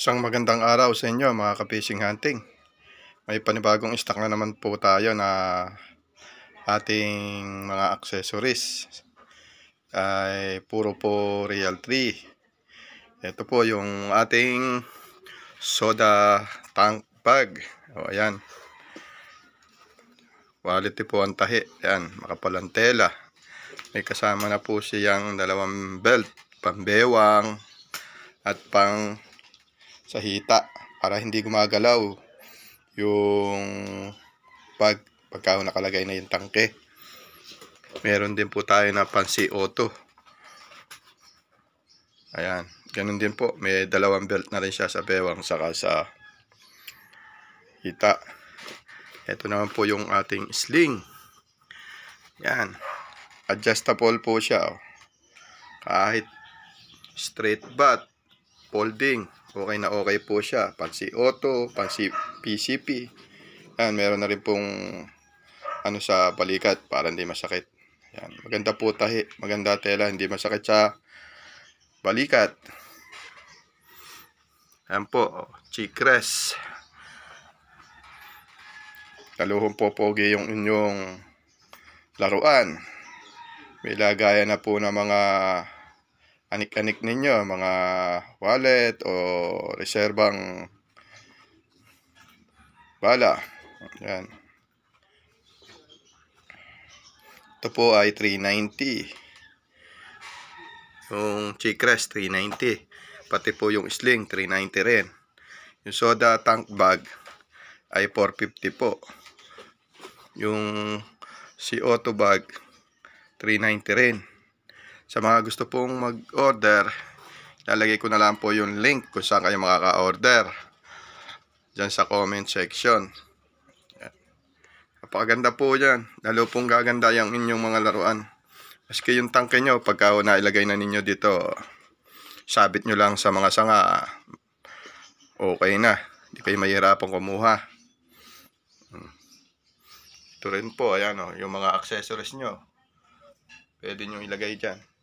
Isang magandang araw sa inyo mga ka-fishing hunting. May panibagong stock na naman po tayo na ating mga accessories. Ay puro po Real 3. Ito po yung ating soda tank bag. O ayan. Quality po ang tahi. Ayan, makapalang tela. May kasama na po siyang dalawang belt, pambewang at pang sa hita para hindi gumagalaw yung pagka nakalagay na yung tangke. Meron din po tayo na pang CO2. Ayan, ganun din po, may dalawang belt na rin siya sa bewang saka sa hita. Ito naman po yung ating sling. Yan, adjustable po siya, oh. Kahit straight bat, folding, okay na okay po siya. Pang CO2, pang PCP. Yan, meron na rin pong ano sa balikat para hindi masakit. Yan, maganda po tahi, maganda tela, hindi masakit sa balikat. Yan po, Chickress. Kaluhong popogi yung inyong laruan. May lagayan na po ng mga anik-anik ninyo, mga wallet o reserbang bala. Yan. Ito po ay 390. Yung Chickress 390. Pati po yung sling 390 rin. Yung soda tank bag ay 450 po. Yung CO2 bag 390 rin. Sa mga gusto pong mag-order, lalagay ko na lang po yung link kung saan kayo makaka-order dyan sa comment section. Napakaganda po yan. Lalo pong gaganda yung inyong mga laruan. Maski yung tangke nyo, pagka nailagay na ninyo dito, sabit nyo lang sa mga sanga, okay na. Hindi kayo mahirapang kumuha. Ito rin po, ayan o, yung mga accessories nyo. Pwede nyo ilagay dyan.